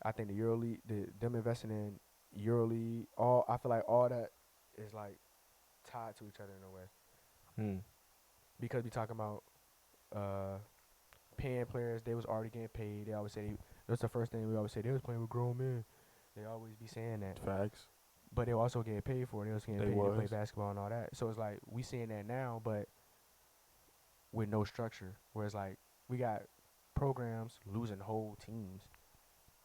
I think the EuroLeague, them investing in EuroLeague, I feel like all that is like tied to each other in a way Hmm. because we talking about Penn players. They was already getting paid. They always say that's the first thing we always say. They was playing with grown men. They always be saying that. Facts. But they were also getting paid for it. They was getting They paid to play was. basketball and all that. So it's like we seeing that now, but with no structure. Whereas like we got programs losing whole teams,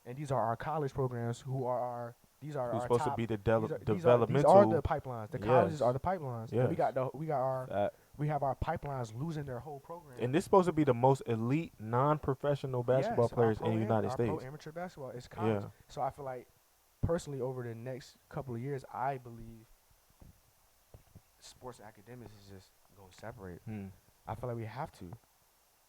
and these are our college programs who are our these are Who's our supposed top. to be the These developmental? are the pipelines. The colleges Yes. are the pipelines. And we Yes. got our Fact. we have our pipelines losing their whole program. And this supposed to be the most elite non-professional basketball Yes, our players in the United our pro States. amateur basketball is college. Yeah. So I feel like personally over the next couple of years, I believe sports and academics is just gonna separate. Hmm. I feel like we have to.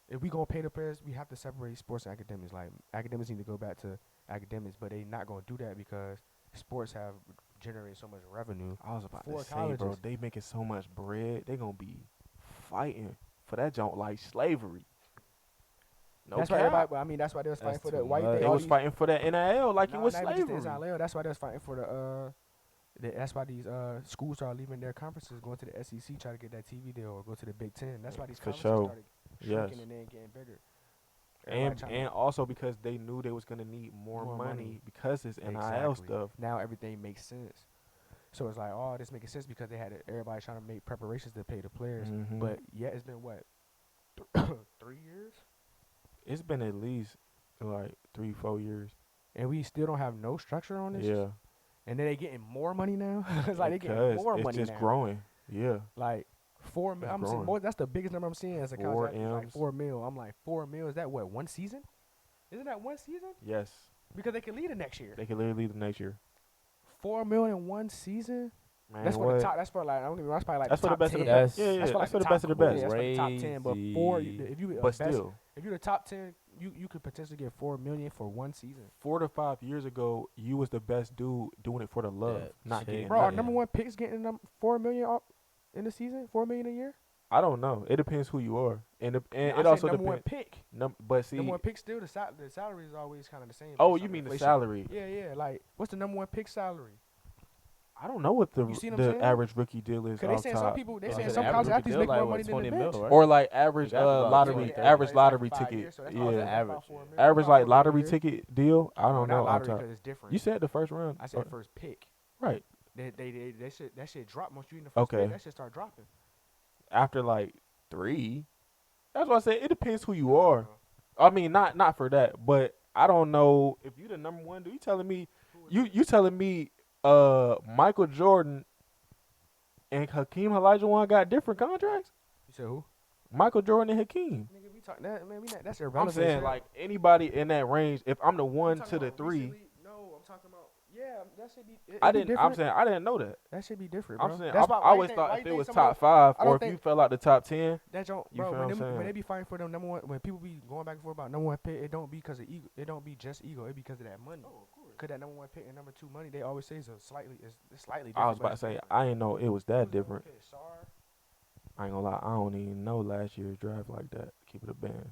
If we gonna pay the players, we have to separate sports and academics. Like academics need to go back to academics, but they not gonna do that because sports have generated so much revenue. I was about For to say, bro, colleges. they making so much bread. They gonna be fighting for that junk like slavery. No That's why cap. everybody. I mean, that's why they was fighting That's for too the. Why you much. think They all was these? fighting for that NIL like it Nah, was not even just the slavery. NIL. That's why they was fighting for the. That's why these schools are leaving their conferences, going to the SEC, try to get that TV deal, or go to the Big Ten. That's why these For conferences sure. started shrinking Yes. and then getting bigger. Everybody trying And to- also because they knew they was gonna need more More money money. because it's NIL Exactly. stuff. Now everything makes sense. So it's like, oh, this making sense because they had everybody trying to make preparations to pay the players. Mhm. But yeah, it's been what 3 years, It's been at least like 3-4 years. and we still don't have no structure on this. Yeah. And then they getting more money now. It's like they getting Because more it's money just now. growing. Yeah. Like 4 mil. It's I'm seeing growing. more. That's the biggest number I'm seeing as a 4 college athlete. Like M's. 4 mil. I'm like 4 mil. Is that what 1 season? Isn't that 1 season? Yes. Because they can lead it next year. They can literally leave the next year. 4 mil in 1 season. Man, That's for what? the top. That's for like. I'm gonna. That's probably like That's the for the top best 10. of the best. That's- Yeah, yeah. That's for, That's like for the top best of the cool, best. Yeah, that's for the top 10. But Crazy. if you But still, if you're the top 10, you could potentially get 4 million for 1 season. 4 to 5 years ago, you was the best dude doing it for the love, That not shit. getting Bro, our nothing. number one picks getting 4 million in the season. 4 million a year. I don't know. It depends who you are, and Nah, it I said also number one depends. pick. But see, Number one pick still the salary is always kind of the same. oh, based you on mean the inflation. salary? Yeah. Like, what's the number one pick salary? I don't know what the You see what I'm saying? average rookie deal is. Because they off saying top. some people, they Yeah, saying the some average college rookie athletes deal make like more what, money than the 20 bench. mil, right? Or like average got about lottery 20, average 30. lottery It's like 5 ticket. years, so that's Yeah, about average. 4 million. average About like 4 lottery million. ticket deal. I don't know. Not off lottery top. because it's different. You said the first round. I said first pick. Right That shit drop once you in the first Okay. pick. That shit start dropping. after like 3. That's why I said it depends who you are. I mean, not for that, but I don't know if you the number one. Do you telling me you telling me Michael Jordan and Hakeem Olajuwon got different contracts? You said who? Michael Jordan and Hakeem. Nigga, we talk that man. That's I'm irrelevant. saying like anybody in that range. If I'm the 1 to the 3, No, I'm talking about. Yeah, that should be. I didn't. I'm saying I didn't know that. that should be different, bro. I'm saying That's I why- why you always think- thought why if you it think was some top of 5 I don't or if you think- fell out the top 10. that don't, You bro. feel When, what I'm saying? when they be fighting for them number one, when people be going back and forth about number one pick, it don't be because of ego. It don't be just ego. It be because of that money. Oh, of course. Cause that number one pick and number 2 money, they always say it's slightly different. I was but about to it's say different. I didn't know it was that Who's the number different. one pick? Sar? I ain't gonna lie, I don't even know last year's draft like that. Keep it a band.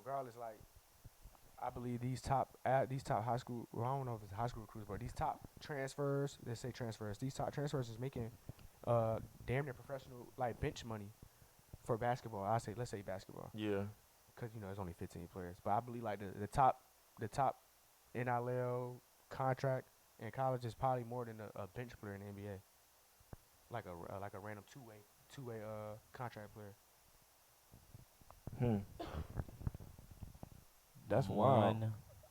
regardless, like I believe these top high school. Well, I don't know if it's high school recruits, but these top transfers. Let's say transfers. These top transfers is making damn near professional like bench money for basketball. Let's say basketball, Yeah. because there's only 15 players. But I believe like the top NIL contract in college is probably more than a bench player in the NBA. Like a random two way contract player. That's wild.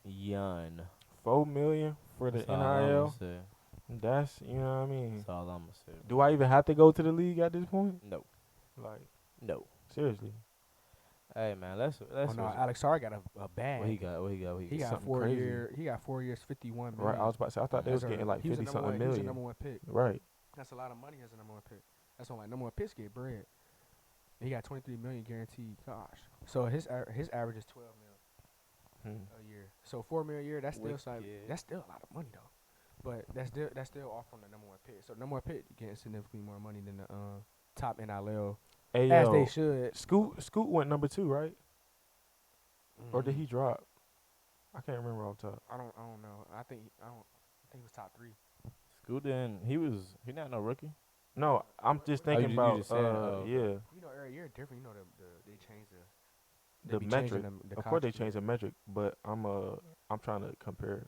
Yun. 4 million for the That's all I'm gonna NIL. say. That's you know what I mean. That's all I'm gonna say. Do I even have to go to the league at this point? No. Like No. seriously. Hey man, let's. Oh no, Alex Sarr got a bag. What he got? What he got? What He he got got? something 4 crazy. year. He got 4 years, 51 million. Right. I was about to say I thought they was getting like He was a 50 number something one- He was a million. number one pick. Right. That's a lot of money as a number one pick. That's when like number one picks get bread. He got 23 million guaranteed. Gosh. So his average is 12 mil a year. So 4 mil a year. That's still Wicked. that's still a lot of money though. But that's still off from the number one pick. So number one pick getting significantly more money than the top NIL Hey, as yo, they should. Scoot went number 2, right? Or did Mm, he drop? I can't remember off top. I don't know. I think he was top 3. Scoot didn't. He not no rookie. No, I'm just thinking you about just saying, yeah, Every year different. They change the be changing metric. the Of course they contract. changed the metric, but I'm trying to compare.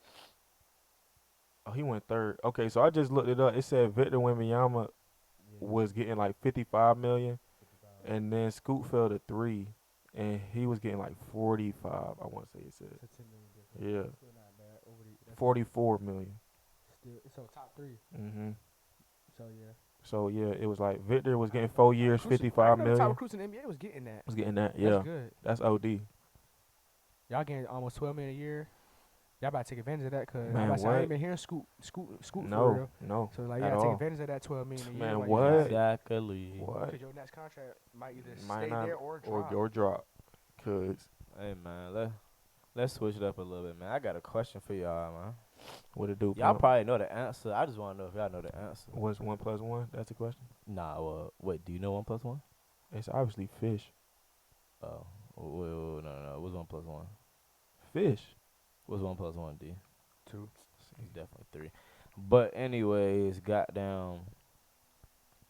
Oh, he went 3rd. Okay, so I just looked it up. It said Victor Wembanyama was getting like 55 million, and then Scoot fell to 3, and he was getting like 45. I want to say it said. It's a 10 million difference. Yeah. It's still not bad. That's 44 million. still so top 3. Mhm. So yeah. So yeah, it was like Victor was getting 4 years, 55 Top million. recruits in the NBA was getting that. Was getting that. That's Yeah, good. that's OD. Y'all getting almost 12 million a year. Y'all about to take advantage of that because Man, I what? ain't been hearing Scoot for No, real. no. So like you at gotta take all. advantage of that 12 million a year. Man, while what? you got it. Exactly. What? Because your next contract might either Might stay not there or drop. or drop. Cause Hey man, let's switch it up a little bit, man. I got a question for y'all, man. what it do? Y'all Pump? probably know the answer. I just want to know if y'all know the answer. What's 1 + 1? That's the question. Nah, wait. Do you know 1+1? It's obviously fish. Oh, wait, no. What's 1+1? Fish. What's 1+1? D. 2. It's definitely 3. But anyways, goddamn.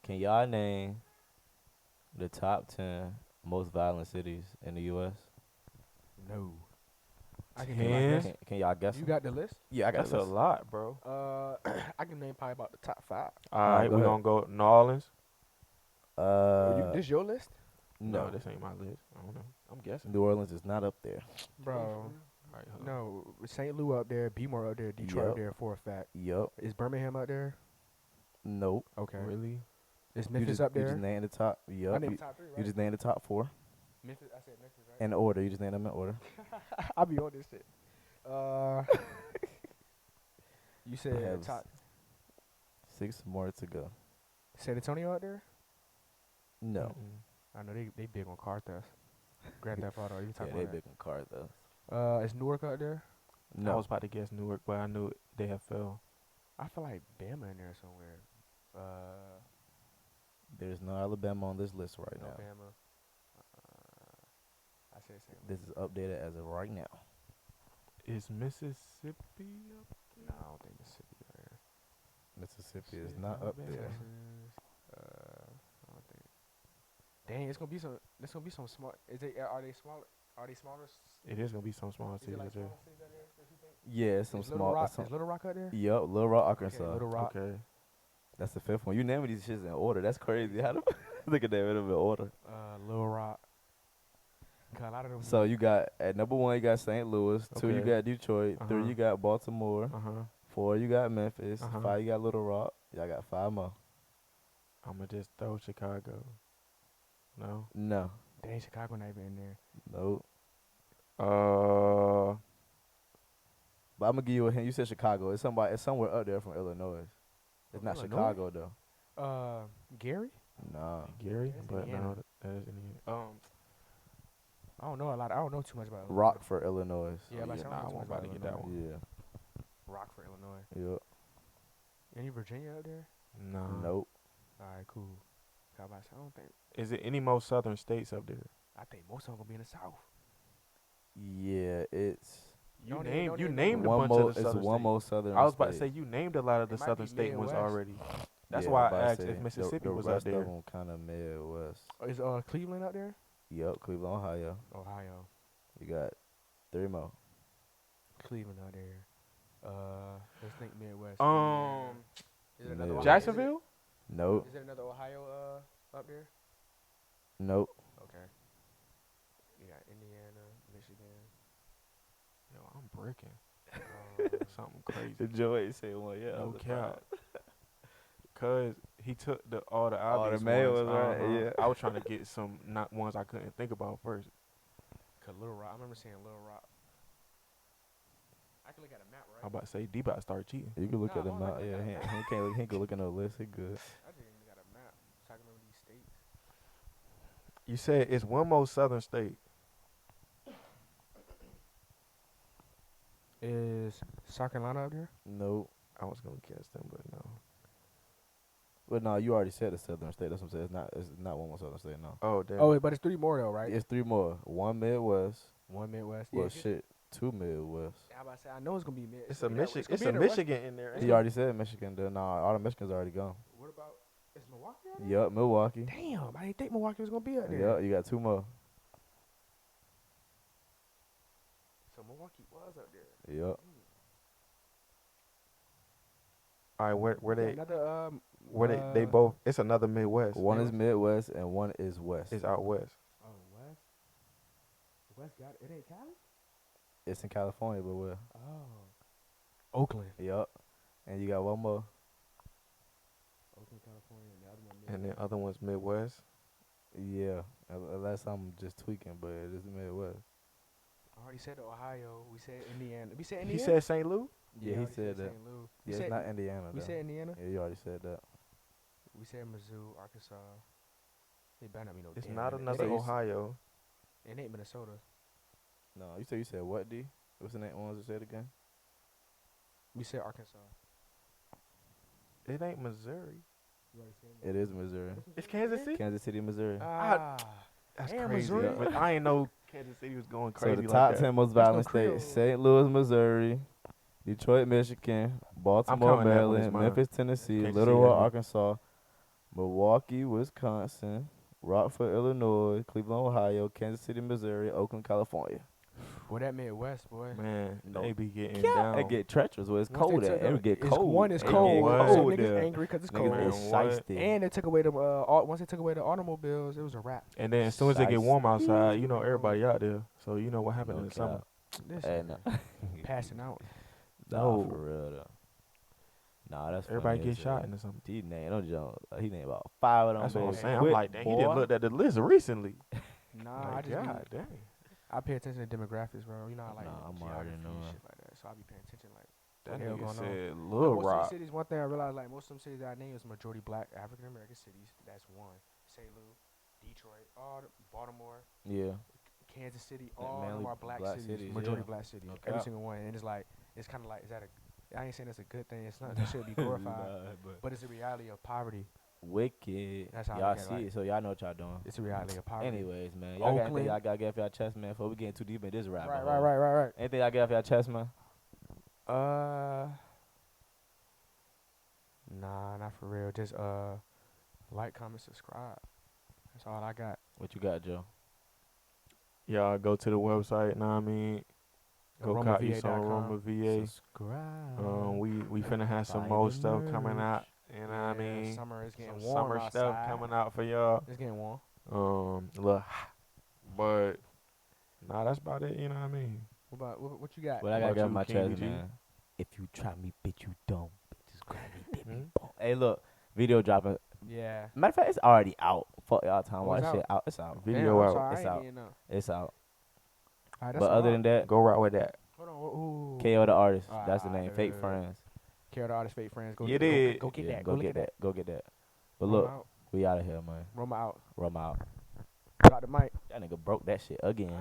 Can y'all name the top 10 most violent cities in the U.S.? No. I can 10? name. I guess. Can y'all guess? You them? got the list? Yeah, I got That's a this. lot, bro. I can name probably about the top 5. All right, go we ahead. gonna go New Orleans. This your list, No, this ain't my list. I don't know. I'm guessing. New Orleans is not up there. bro? All right, hold on. No, St. Louis up there, B-more up there, Detroit Yup. up there for a fact. Yup. Is Birmingham up there? Nope. Okay. Really? Is You Memphis just, up You there? just named the top. I Yup. named You, top 3, right? you just named the top 4 Memphis. I said Memphis, right? in order. You just named them in order. I'll be on this shit. You said Have top 6 more to go. San Antonio out there? No. Mm-mm. I know they big on car theft. Grand Theft Auto. You Yeah, talking they about big on cars though. that? Is Newark out there? I No. was about to guess Newark, but I knew they have fell. I feel like Bama in there somewhere. There's no Alabama on this list right No now. Bama. I said St. Louis. This is updated as of right now. Is Mississippi up? No, I don't think Mississippi out there. Mississippi is Shit, not up Alabama. there. Texas. I don't think. Dang, it's gonna be some. There's gonna be some small. Are they small? Are they smaller? It is gonna be some small Is it cities like out there. small cities out there that you think? Yeah, it's some Is Little small. Rock? it's some- Is Little Rock out there? Yup, Little Rock, Okay, Arkansas. Little Rock. Okay. That's the 5th one. You naming these shits in order. That's crazy. How the look at that in order. Little Rock. 'Cause a lot of them. So you got at number 1 you got St. Louis. 2 you Okay. got Detroit. 3 Uh-huh. you got Baltimore. 4 you got Memphis. Uh-huh. 5 you got Little Rock. Y'all got 5 more. I'ma just throw Chicago. No. No. Dang, Chicago not even in there. Nope. Uh. But I'm gonna give you a hint. You said Chicago. It's somewhere up there from Illinois. It's From not Illinois? Chicago though. Gary? Nah. Gary, That's but Indiana. no, that is Indiana. I don't know a lot. I don't know too much about Illinois. Rockford, Illinois. Yeah, but I nah, don't I know too won't much about to get that Illinois. one. Yeah. Rockford, Illinois. Yep. Any Virginia out there? No. Nope. All right, cool. I don't think. Is it any more southern states up there? I think most of them gonna be in the South. Yeah, it's You Don't named you name named a one bunch of more. the It's southern one states. more southern. I was about to say state. you named a lot of the It might southern be state ones Midwest. already. That's Yeah, why I'm I about to asked say, if Mississippi the was out rest there. of them kind of Midwest. Is Cleveland out there? Yep, Cleveland, Ohio. Ohio. You got 3 more. Cleveland out there. Let's think Midwest. Is it another Midwest. Ohio? Jacksonville? Nope, Is there another Ohio up there? nope. Okay. You got Indiana, Michigan. Yo, I'm breaking. Um, Something crazy. The Joy say one. Yeah, No cap. Cause he took all the All the obvious male ones. ones, right? Uh-huh. Yeah. I was trying to get some not ones I couldn't think about first. Cause Little Rock. I remember seeing Little Rock. I can look at a map, right? I'm about to say D about to start cheating. You can look Nah, at them hold on, out. I Yeah, got a he map. can't look. He can look at no list. He good. I just even got a map, so I can remember these states. You said it's one more southern state. Is South Carolina up there? Nope. I was gonna guess them, but no. But no, you already said the southern state. That's what I'm saying. It's not one more southern state. No. Oh damn. Oh, wait, but it's 3 more though, right? It's 3 more. 1 Midwest. 1 Midwest. Well, Yeah, shit. 2 Midwest. How about to say? I know it's gonna be mid. It's a gonna be Michigan. gonna It's be a in the West. Michigan in there. ain't He it? already said Michigan. Nah, all the Michigans already gone. What about? Is Milwaukee out there? Yup, Milwaukee. Damn, I didn't think Milwaukee was gonna be out there. Yup, you got 2 more. So Milwaukee was up there. Yup. All right, where Yeah, they another they both? It's another Midwest. One is Midwest and one is West. It's out west. Oh, West. West got it. Ain't Cali? It's in California, but where? Oh. Oakland. Yup. And you got one more. Oakland, California, and the other one. And the other one's Midwest. Yeah. Unless I'm just tweaking, but it is Midwest. I already said Ohio. We said Indiana. We said He Indiana. said St. Louis. Yeah, I he already said that. St. Louis. Yeah, it's not Indiana, We though. said Indiana. Yeah, you already said that. We said Mizzou, Arkansas. They better not be no. It's damn not Minne- another it ain't- Ohio. It ain't Minnesota. No, you said what, D? What's the name ones you said again? We said Arkansas. It ain't Missouri. You already said It is Missouri. It's Kansas City. Kansas City, Missouri. That's damn, crazy. Missouri. But I ain't know Kansas City was going So crazy the like top that. 10 most That's no violent Creole. states: St. Louis, Missouri, Detroit, Michigan, Baltimore, counting that one as Maryland, mine. Memphis, Tennessee, Kansas Little City, Rock, yeah. Arkansas, Milwaukee, Wisconsin, Rockford, Illinois, Cleveland, Ohio, Kansas City, Missouri, Oakland, California. Boy, that Midwest, boy. Man, No. they be getting Yeah, down. it get treacherous where it's Once they cold took at. It get cold. One is It cold. get So cold niggas there. angry because it's Niggas cold. Man, is what? shiesty. And they took away the once they took away the automobiles, it was a wrap. And then as soon as it get warm Shiesty. outside, you know everybody out there. So you know what happened No in the summer. cap. This Hey, nigga no. passing out. Nah, No. for real though. Nah, that's Everybody funny get as shot hell. in the summer. He named no joke. He named about 5 of them. That's what I'm bitches. saying. I'm Quick, like, dang, he boy. didn't look at the list recently. Nah, I Like, just God, dang. I pay attention to demographics, bro. You know, I like Nah, I'm geography already and knowing. shit like that. So I be paying attention, like That what the hell nigga going on. said Like, Lil most of Rock. these cities, one thing I realized, like most of them cities that I named is majority black African American cities. That's one. St. Louis, Detroit, Baltimore, Yeah. Kansas City, Yeah, all of them mainly are black, black cities, cities, majority yeah. black cities, No every cap. single one. And it's like it's kind of like, is that a? I ain't saying that's a good thing. It's not. That should be glorified. But it's a reality of poverty. Wicked. That's how I y'all look at it, see like- it, so y'all know what y'all doing. It's a reality of poverty. Anyways, man, y'all got anything Oakland. y'all got to get off y'all chest, man, before we get too deep in this rap. Right. Anything y'all get off y'all chest, man? Nah, not for real. Just like, comment, subscribe. That's all I got. What you got, Joe? Y'all go to the website, know what I mean? Go cop you some Roma VA. Subscribe. We finna have some Buy more the stuff coming merch. out. You know what I mean? Summer is getting Some warm summer outside. stuff coming out for y'all. It's getting warm. Look, but nah, that's about it. You know what I mean? What about what you got? What I About got you, on my King chest, BG? man. If you try me, bitch, you don't. Bitches grab me, bitch, Mhm. me bump. Hey, look, video dropping. Yeah. Matter of fact, it's already out. Fuck y'all time. Oh, Watch it's shit out? out. It's out. Video Damn, I'm out. sorry, It's I ain't out. even know. It's out. All right, But other than that, Go right with that. hold on. Ooh. KO the artist. Alright, That's the alright, name. Fake yeah. friends. Care the artist, fake friends. Go You get, did. Go get Yeah, that. Go get that. Go get that. But Roma look, out. we out of here, man. Roma out. Roma out. Drop the mic. That nigga broke that shit again.